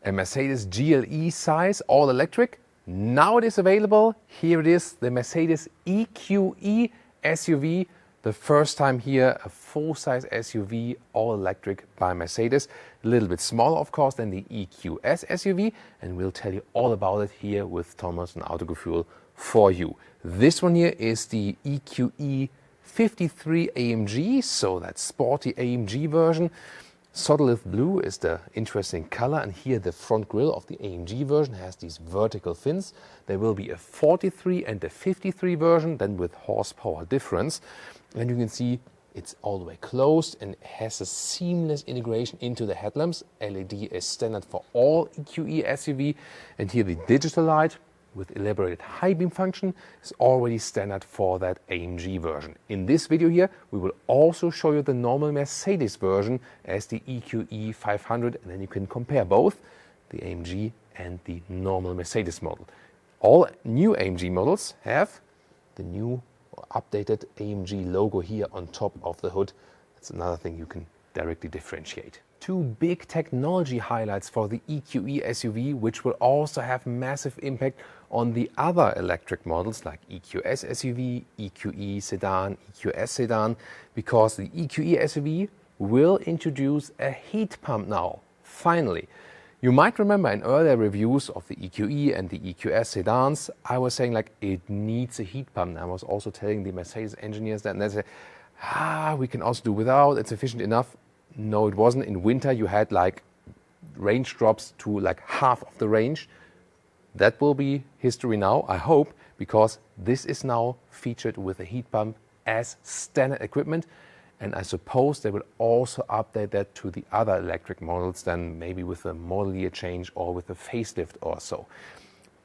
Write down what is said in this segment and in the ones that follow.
A Mercedes GLE size, all electric. Now it is available. Here it is, the Mercedes EQE SUV. The first time here, a full-size SUV, all electric by Mercedes. A little bit smaller, of course, than the EQS SUV. And we'll tell you all about it here with Thomas and Autogefuehl for you. This one here is the EQE 53 AMG, so that sporty AMG version. Solid blue is the interesting color, and here the front grille of the AMG version has these vertical fins. There will be a 43 and a 53 version, then with horsepower difference. And you can see it's all the way closed and has a seamless integration into the headlamps. LED is standard for all EQE SUV, and here the digital light with elaborated high beam function is already standard for that AMG version. In this video here, we will also show you the normal Mercedes version as the EQE 500, and then you can compare both the AMG and the normal Mercedes model. All new AMG models have the new updated AMG logo here on top of the hood. That's another thing you can directly differentiate. Two big technology highlights for the EQE SUV, which will also have massive impact on the other electric models like EQS SUV, EQE Sedan, EQS Sedan, because the EQE SUV will introduce a heat pump now, finally. You might remember in earlier reviews of the EQE and the EQS sedans, I was saying like it needs a heat pump. And I was also telling the Mercedes engineers that, and they said, we can also do without, it's efficient enough. No, it wasn't. In winter you had like range drops to like half of the range. That will be history now, I hope, because this is now featured with a heat pump as standard equipment. And I suppose they will also update that to the other electric models, then maybe with a model year change or with a facelift or so.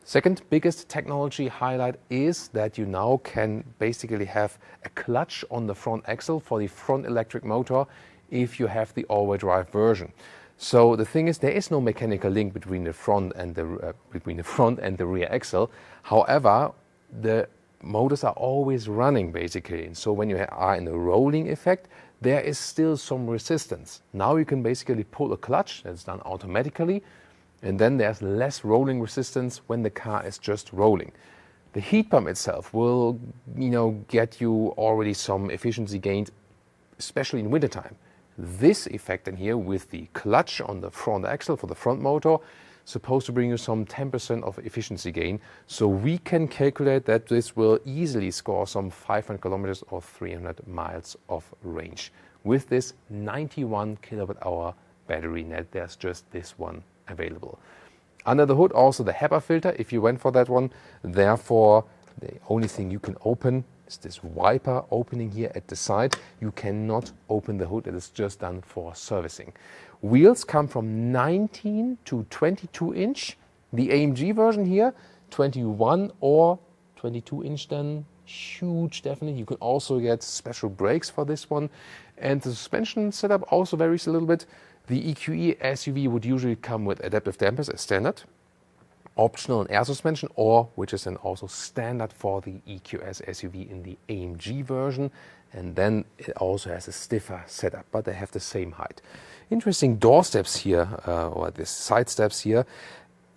Second biggest technology highlight is that you now can basically have a clutch on the front axle for the front electric motor if you have the all-wheel drive version. So the thing is, there is no mechanical link between the front and the rear axle. However, the motors are always running basically, and so when you are in a rolling effect, there is still some resistance. Now you can basically pull a clutch, that's done automatically, and then there's less rolling resistance when the car is just rolling. The heat pump itself will, get you already some efficiency gains, especially in wintertime. This effect in here with the clutch on the front axle for the front motor supposed to bring you some 10% of efficiency gain. So we can calculate that this will easily score some 500 kilometers or 300 miles of range. With this 91 kilowatt hour battery net, there's just this one available. Under the hood also the HEPA filter if you went for that one. Therefore, the only thing you can open is this wiper opening here at the side. You cannot open the hood, it is just done for servicing. Wheels come from 19 to 22 inch. The AMG version here, 21 or 22 inch then, huge definitely. You can also get special brakes for this one. And the suspension setup also varies a little bit. The EQE SUV would usually come with adaptive dampers as standard, optional and air suspension, or which is then also standard for the EQS SUV in the AMG version. And then it also has a stiffer setup, but they have the same height. Interesting door steps here, or the side steps here.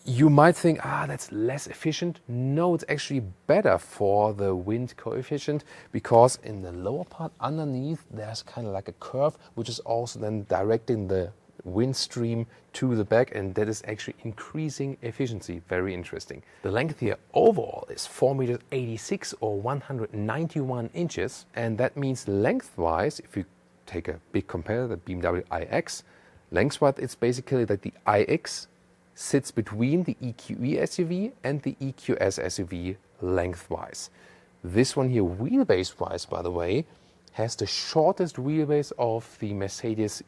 You might think, that's less efficient. No, it's actually better for the wind coefficient, because in the lower part underneath, there's kind of like a curve, which is also then directing the wind stream to the back, and that is actually increasing efficiency. Very interesting. The length here overall is 4.86 meters or 191 inches, and that means lengthwise, if you take a big comparator, the BMW iX, lengthwise it's basically that the iX sits between the EQE SUV and the EQS SUV lengthwise. This one here, wheelbase wise, by the way, has the shortest wheelbase of the Mercedes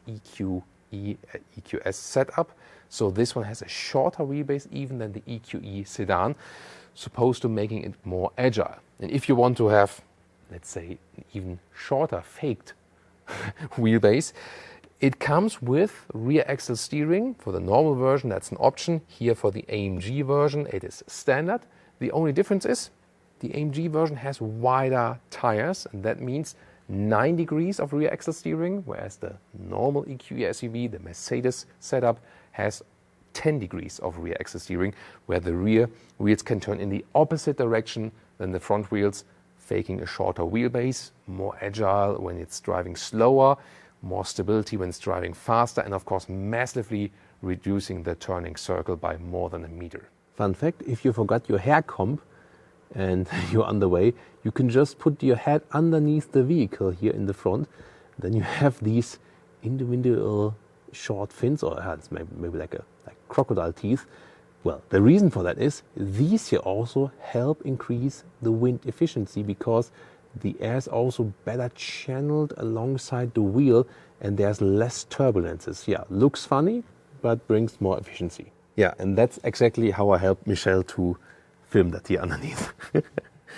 EQS setup. So this one has a shorter wheelbase even than the EQE sedan, supposed to making it more agile. And if you want to have, let's say, an even shorter faked wheelbase, it comes with rear axle steering. For the normal version, that's an option. Here for the AMG version, it is standard. The only difference is the AMG version has wider tires, and that means 9 degrees of rear axle steering, whereas the normal EQE SUV, the Mercedes setup, has 10 degrees of rear axis steering, where the rear wheels can turn in the opposite direction than the front wheels, faking a shorter wheelbase, more agile when it's driving slower, more stability when it's driving faster, and of course massively reducing the turning circle by more than a meter. Fun fact, if you forgot your hair comb and you're on the way, you can just put your head underneath the vehicle here in the front. Then you have these individual short fins, or it's maybe like crocodile teeth. Well, the reason for that is these here also help increase the wind efficiency, because the air is also better channeled alongside the wheel and there's less turbulences. Yeah, looks funny, but brings more efficiency. Yeah, and that's exactly how I helped Michelle to film that here underneath.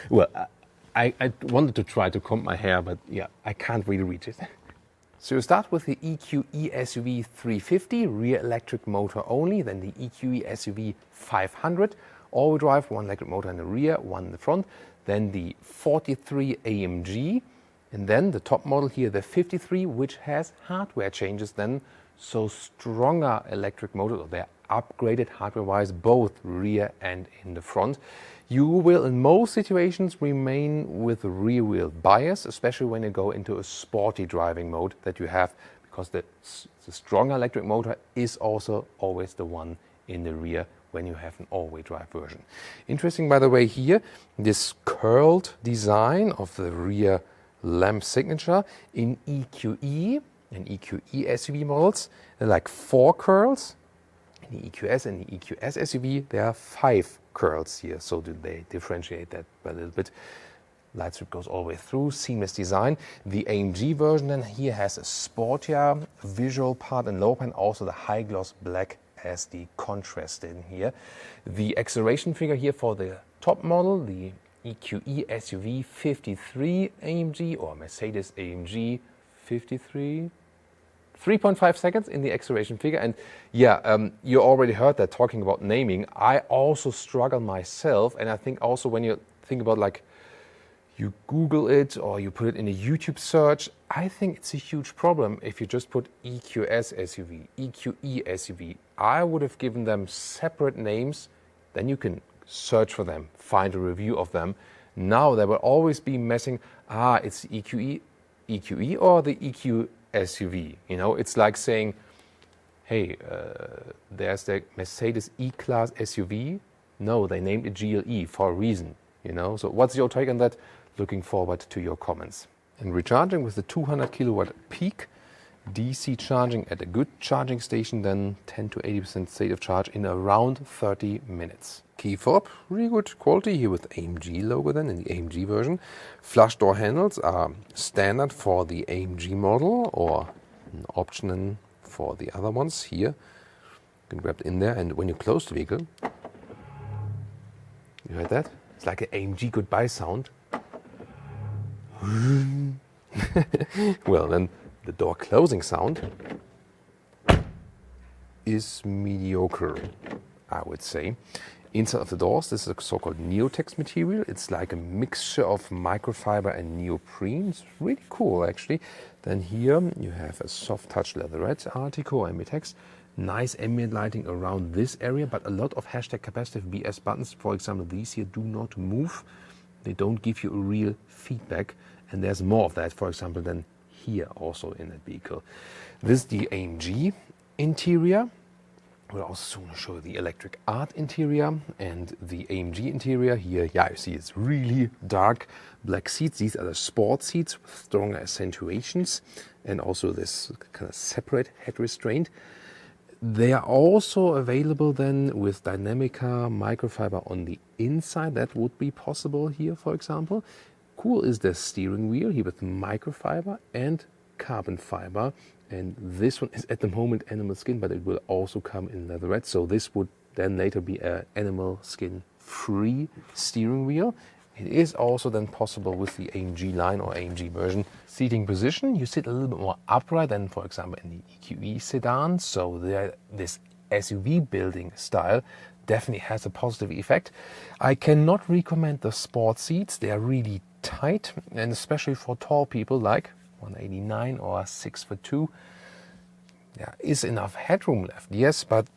Well, I wanted to try to comb my hair, but yeah, I can't really reach it. So you start with the EQE SUV 350, rear electric motor only, then the EQE SUV 500, all-wheel drive, one electric motor in the rear, one in the front, then the 43 AMG, and then the top model here, the 53, which has hardware changes then, so stronger electric motors, or they're upgraded hardware-wise, both rear and in the front. You will in most situations remain with the rear wheel bias, especially when you go into a sporty driving mode that you have, because the stronger electric motor is also always the one in the rear when you have an all-wheel drive version. Interesting, by the way, here, this curled design of the rear lamp signature in EQE and EQE SUV models. There are like 4 curls. In the EQS and the EQS SUV, there are 5 curls here. So do they differentiate that a little bit? Light strip goes all the way through, seamless design. The AMG version then here has a sportier visual part and lower part, also the high gloss black as the contrast in here. The acceleration figure here for the top model, the EQE SUV 53 AMG or Mercedes AMG 53, 3.5 seconds in the acceleration figure. And yeah, you already heard that talking about naming. I also struggle myself, and I think also when you think about like you Google it or you put it in a YouTube search, I think it's a huge problem if you just put EQS SUV, EQE SUV. I would have given them separate names, then you can search for them, find a review of them. Now there will always be messing, it's the EQE or the EQ SUV. You know, it's like saying, hey, there's the Mercedes E-Class SUV. No, they named it GLE for a reason, you know. So what's your take on that? Looking forward to your comments. And recharging with the 200 kilowatt peak, DC charging at a good charging station, then 10 to 80% state of charge in around 30 minutes. Key fob, really good quality here with AMG logo then in the AMG version. Flush door handles are standard for the AMG model or an option for the other ones here. You can grab it in there, and when you close the vehicle, you heard that? It's like an AMG goodbye sound. Well, then the door closing sound is mediocre, I would say. Inside of the doors, this is a so-called Neotex material. It's like a mixture of microfiber and neoprene. It's really cool, actually. Then here you have a soft touch leatherette, Artico Ambient. Nice ambient lighting around this area, but a lot of hashtag capacitive BS buttons. For example, these here do not move. They don't give you a real feedback. And there's more of that, for example, than here also in that vehicle. This is the AMG interior. We'll also soon show the electric art interior and the AMG interior. Here, yeah, you see it's really dark black seats. These are the sport seats with stronger accentuations and also this kind of separate head restraint. They are also available then with Dynamica microfiber on the inside. That would be possible here, for example. Cool is the steering wheel here with microfiber and carbon fiber. And this one is at the moment animal skin, but it will also come in leatherette. So this would then later be an animal skin free steering wheel. It is also then possible with the AMG-Line or AMG version. Seating position, you sit a little bit more upright than, for example, in the EQE sedan. So this SUV building style definitely has a positive effect. I cannot recommend the sport seats. They are really tight, and especially for tall people like 189 or 6'2". There is enough headroom left, yes, but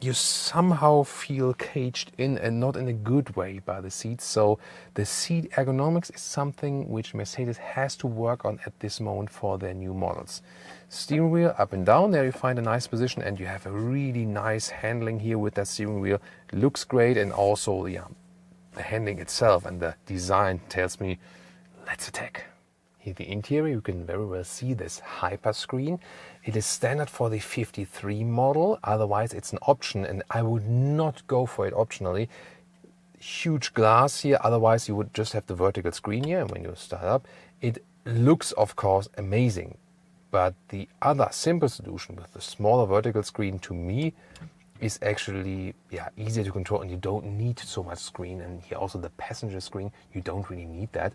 you somehow feel caged in, and not in a good way, by the seats. So the seat ergonomics is something which Mercedes has to work on at this moment for their new models. Steering wheel up and down, there you find a nice position, and you have a really nice handling here with that steering wheel. Looks great, and also the handling itself and the design tells me, let's attack. Here the interior, you can very well see this Hyperscreen. It is standard for the 53 model, otherwise it's an option, and I would not go for it optionally. Huge glass here, otherwise you would just have the vertical screen here, and when you start up, it looks of course amazing. But the other simple solution with the smaller vertical screen, to me, is actually easier to control, and you don't need so much screen. And here also the passenger screen, you don't really need that.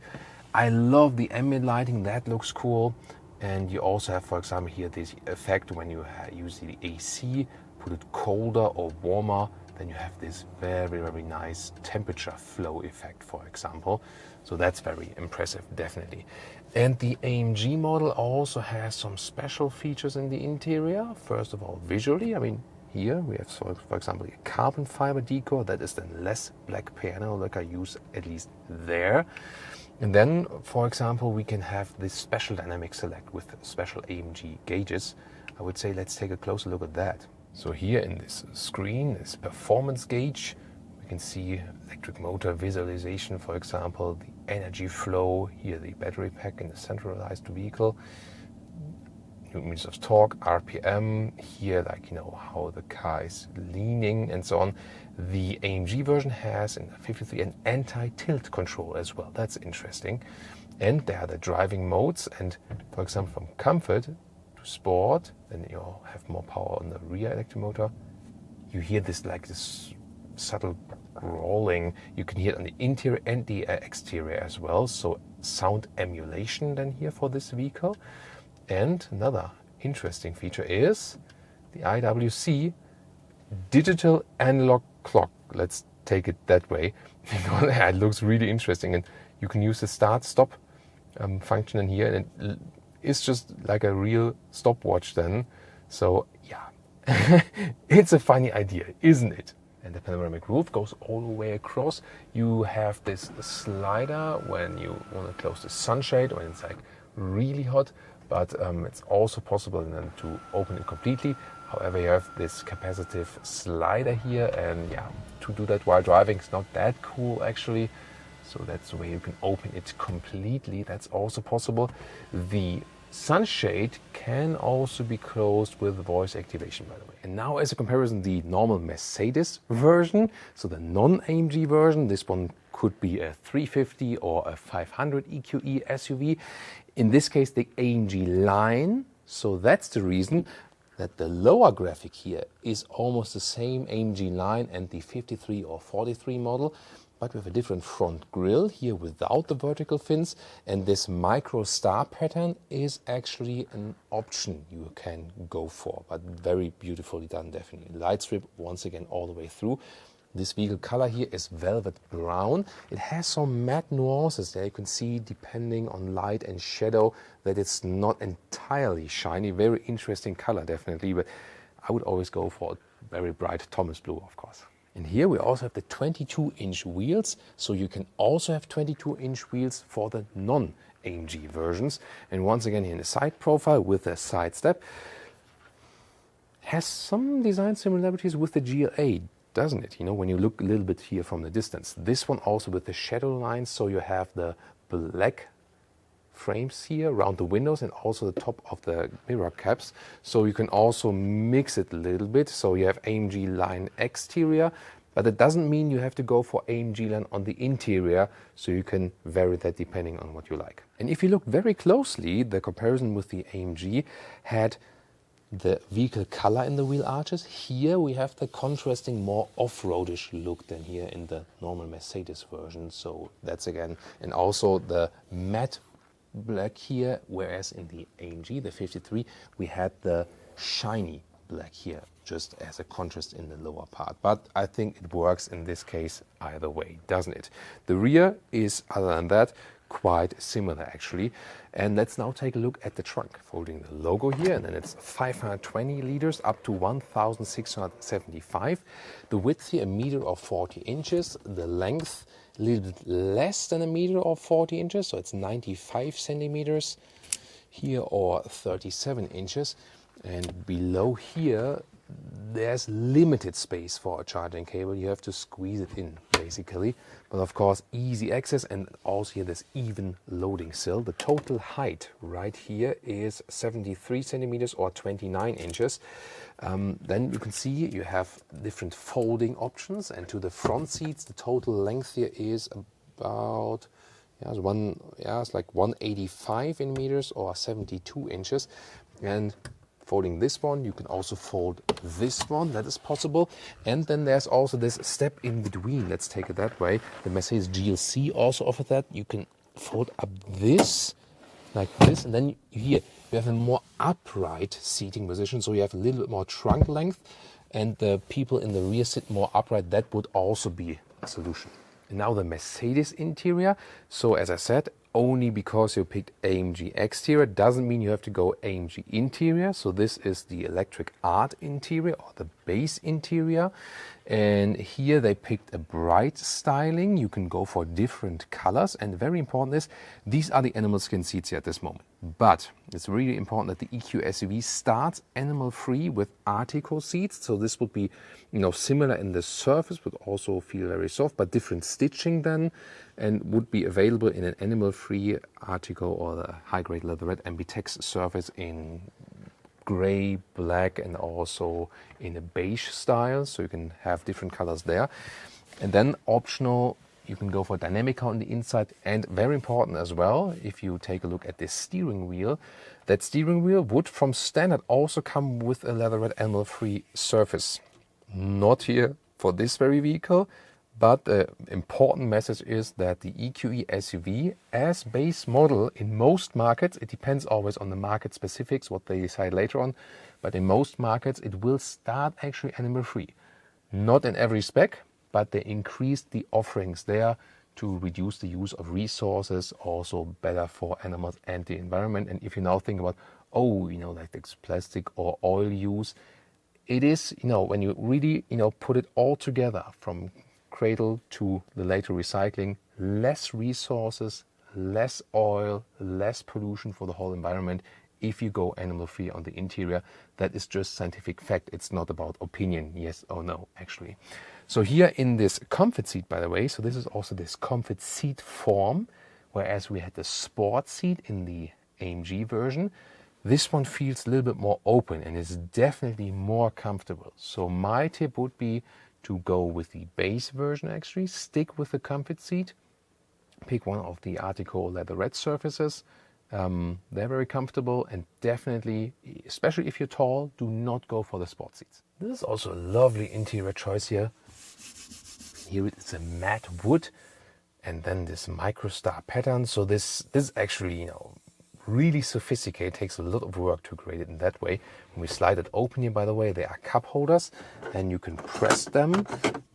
I love the ambient lighting, that looks cool. And you also have, for example, here this effect when you use the AC, put it colder or warmer, then you have this very, very nice temperature flow effect, for example. So that's very impressive, definitely. And the AMG model also has some special features in the interior. First of all, visually, I mean, here we have, for example, a carbon fiber decor that is then less black piano like I use at least there. And then, for example, we can have this special dynamic select with special AMG gauges. I would say let's take a closer look at that. So here in this screen, this performance gauge, we can see electric motor visualization, for example, the energy flow, here the battery pack in the centralized vehicle, newtons of torque, RPM, here like, you know, how the car is leaning and so on. The AMG version has in the 53 an anti-tilt control as well. That's interesting. And there are the driving modes, and for example from comfort to sport, then you have more power on the rear electric motor. You hear this like this subtle growling. You can hear it on the interior and the exterior as well. So sound emulation then here for this vehicle. And another interesting feature is the IWC digital analog clock. Let's take it that way. It looks really interesting, and you can use the start-stop function in here, and it's just like a real stopwatch then. So yeah, it's a funny idea, isn't it? And the panoramic roof goes all the way across. You have this slider when you want to close the sunshade when it's like really hot, but it's also possible then to open it completely. However, you have this capacitive slider here, and yeah, to do that while driving is not that cool actually. So that's the way you can open it completely. That's also possible. The sunshade can also be closed with voice activation, by the way. And now as a comparison, the normal Mercedes version, so the non-AMG version, this one could be a 350 or a 500 EQE SUV. In this case, the AMG-Line. So that's the reason that the lower graphic here is almost the same AMG-Line and the 53 or 43 model, but with a different front grille here without the vertical fins, and this micro star pattern is actually an option you can go for, but very beautifully done, definitely. Light strip once again all the way through. This vehicle color here is velvet brown. It has some matte nuances there. You can see, depending on light and shadow, that it's not entirely shiny. Very interesting color, definitely, but I would always go for a very bright Thomas blue, of course. And here we also have the 22-inch wheels, so you can also have 22-inch wheels for the non-AMG versions. And once again, here in the side profile with the side step, has some design similarities with the GLA, doesn't it? You know, when you look a little bit here from the distance. This one also with the shadow lines, so you have the black frames here around the windows and also the top of the mirror caps. So you can also mix it a little bit. So you have AMG Line exterior, but that doesn't mean you have to go for AMG Line on the interior. So you can vary that depending on what you like. And if you look very closely, the comparison with the AMG had the vehicle color in the wheel arches. Here we have the contrasting, more off-roadish look than here in the normal Mercedes version. So that's again, and also the matte black here, whereas in the AMG, the 53, we had the shiny black here, just as a contrast in the lower part. But I think it works in this case either way, doesn't it? The rear is, other than that, quite similar actually. And let's now take a look at the trunk. Folding the logo here, and then it's 520 liters up to 1,675. The width here, 1 meter or 40 inches. The length, a little bit less than 1 meter or 40 inches, so it's 95 centimeters here or 37 inches. And below here, there's limited space for a charging cable. You have to squeeze it in basically, but of course easy access, and also here there's even loading sill. The total height right here is 73 centimeters or 29 inches. Then you can see you have different folding options, and to the front seats the total length here is about it's like 185 in meters or 72 inches. And folding this one, you can also fold this one, that is possible. And then there's also this step in between, let's take it that way. The Mercedes GLC also offers that. You can fold up this, like this, and then here you have a more upright seating position, so you have a little bit more trunk length, and the people in the rear sit more upright. That would also be a solution. And now the Mercedes interior. So as I said, only because you picked AMG exterior doesn't mean you have to go AMG interior. So this is the electric art interior or the base interior. And here they picked a bright styling. You can go for different colors. And very important is, these are the animal skin seats here at this moment. But it's really important that the EQE SUV starts animal free with Artico seats. So this would be, similar in the surface, would also feel very soft, but different stitching then, and would be available in an animal free Artico or the high grade leatherette Ambitex surface in gray, black, and also in a beige style, so you can have different colors there. And then optional, you can go for dynamic on the inside. And very important as well, if you take a look at this steering wheel, that steering wheel would from standard also come with a leatherette animal free surface. Not here for this very vehicle, but the important message is that the EQE SUV as base model in most markets, it depends always on the market specifics, what they decide later on, but in most markets it will start actually animal free. Not in every spec, but they increased the offerings there to reduce the use of resources, also better for animals and the environment. And if you now think about, like this plastic or oil use, it is, when you really, put it all together from cradle to the later recycling, less resources, less oil, less pollution for the whole environment if you go animal free on the interior. That is just scientific fact. It's not about opinion, yes or no, actually. So here in this comfort seat, by the way, so this is also this comfort seat form, whereas we had the sport seat in the AMG version. This one feels a little bit more open and is definitely more comfortable. So my tip would be to go with the base version actually, stick with the comfort seat, pick one of the Artico leatherette surfaces. They're very comfortable, and definitely, especially if you're tall, do not go for the sport seats. This is also a lovely interior choice here. Here it's a matte wood and then this microstar pattern. So this is actually, really sophisticated. It takes a lot of work to create it in that way. When we slide it open here, by the way, they are cup holders and you can press them,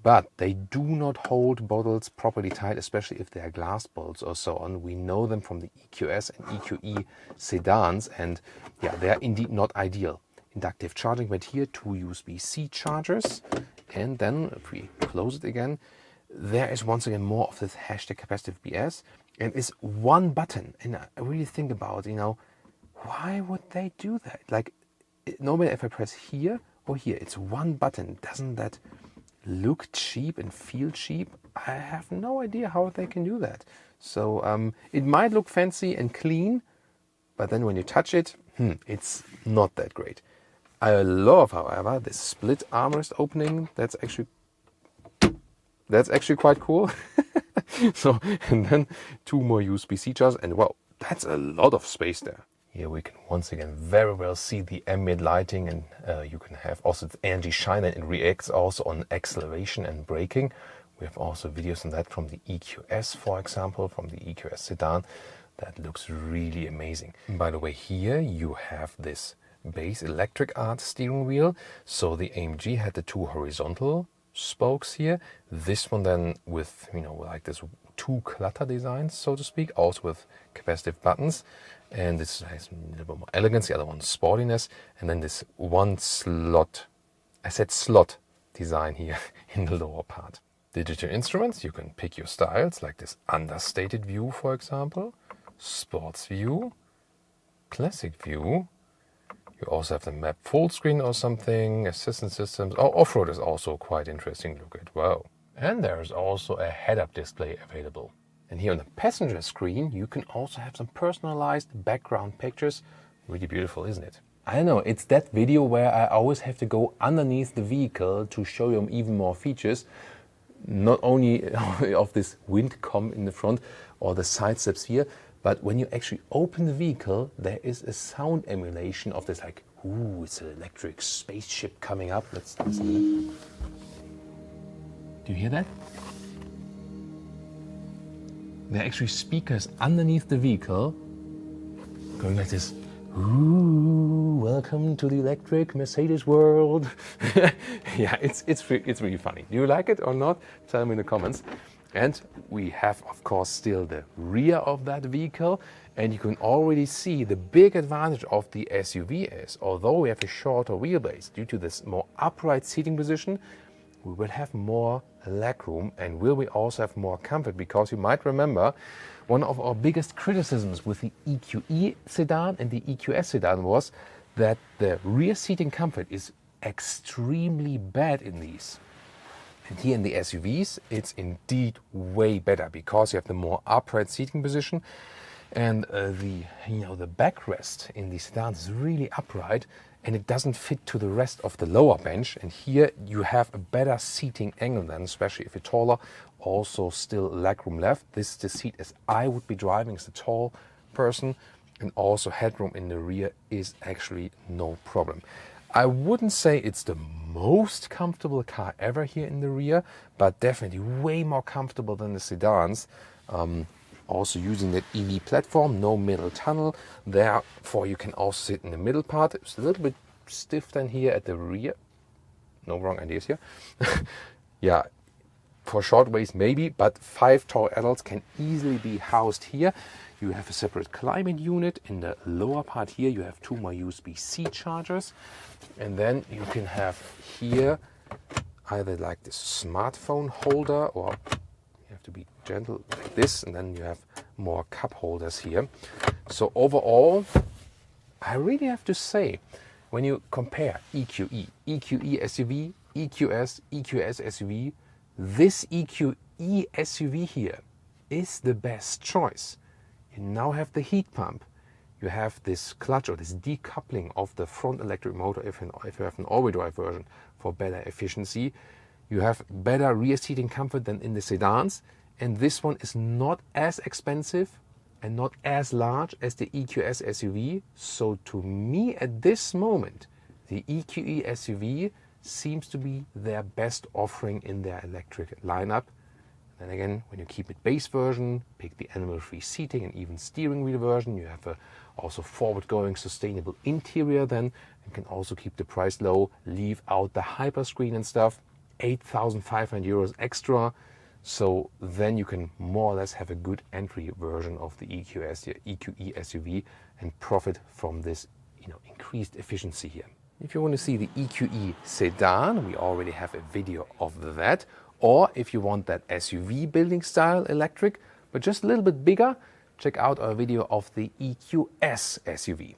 but they do not hold bottles properly tight, especially if they are glass bottles or so on. We know them from the EQS and EQE sedans, and yeah, they are indeed not ideal. Inductive charging, but here 2 USB-C chargers. And then if we close it again, there is once again more of this hashtag capacitive BS. And it's one button. And I really think about, why would they do that? Like, no matter if I press here or here, it's one button. Doesn't that look cheap and feel cheap? I have no idea how they can do that. So it might look fancy and clean, but then when you touch it, it's not that great. I love, however, this split armrest opening. That's actually quite cool. So, and then 2 more USB-C chargers, and wow, that's a lot of space there. Here we can once again very well see the ambient lighting, and you can have also the energy shine, and it reacts also on acceleration and braking. We have also videos on that from the EQS, for example, from the EQS sedan. That looks really amazing. And by the way, here you have this base electric art steering wheel. So the AMG had the 2 horizontal spokes here. This one then with, like this two clutter designs, so to speak, also with capacitive buttons. And this has a little bit more elegance, the other one sportiness. And then this one slot, I said slot design here in the lower part. Digital instruments, you can pick your styles, like this understated view, for example, sports view, classic view. You also have the map full screen or something, assistance systems. Oh, off-road is also quite interesting to look at. Wow. And there is also a head-up display available. And here on the passenger screen, you can also have some personalized background pictures. Really beautiful, isn't it? I know, it's that video where I always have to go underneath the vehicle to show you even more features. Not only of this wind comm in the front or the side steps here, but when you actually open the vehicle, there is a sound emulation of this, like, ooh, it's an electric spaceship coming up. Let's listen to it. Do you hear that? There are actually speakers underneath the vehicle going like this. Ooh, welcome to the electric Mercedes world. Yeah, it's really funny. Do you like it or not? Tell me in the comments. And we have, of course, still the rear of that vehicle. And you can already see the big advantage of the SUV is, although we have a shorter wheelbase, due to this more upright seating position, we will have more legroom and will we also have more comfort, because you might remember one of our biggest criticisms with the EQE sedan and the EQS sedan was that the rear seating comfort is extremely bad in these. And here in the SUVs, it's indeed way better because you have the more upright seating position, and the backrest in the sedans is really upright, and it doesn't fit to the rest of the lower bench. And here you have a better seating angle then, especially if you're taller. Also still legroom left. This is the seat as I would be driving as a tall person, and also headroom in the rear is actually no problem. I wouldn't say it's the most comfortable car ever here in the rear, but definitely way more comfortable than the sedans. Also using that EV platform, no middle tunnel. Therefore you can also sit in the middle part. It's a little bit stiff than here at the rear. No wrong ideas here. Yeah, for short waist maybe, but 5 tall adults can easily be housed here. You have a separate climate unit. In the lower part here you have 2 more USB-C chargers. And then you can have here either like this smartphone holder, or you have to be gentle like this, and then you have more cup holders here. So overall, I really have to say, when you compare EQE, EQE SUV, EQS, EQS SUV, this EQE SUV here is the best choice. You now have the heat pump. You have this clutch or this decoupling of the front electric motor if you have an all-wheel drive version for better efficiency. You have better rear seating comfort than in the sedans. And this one is not as expensive and not as large as the EQS SUV. So to me at this moment, the EQE SUV seems to be their best offering in their electric lineup. Then again, when you keep it base version, pick the animal-free seating and even steering wheel version, you have a also forward-going sustainable interior then, and can also keep the price low, leave out the Hyperscreen and stuff, 8,500 euros extra. So then you can more or less have a good entry version of the EQE SUV and profit from this increased efficiency here. If you want to see the EQE sedan, we already have a video of that. Or if you want that SUV building style electric, but just a little bit bigger, check out our video of the EQS SUV.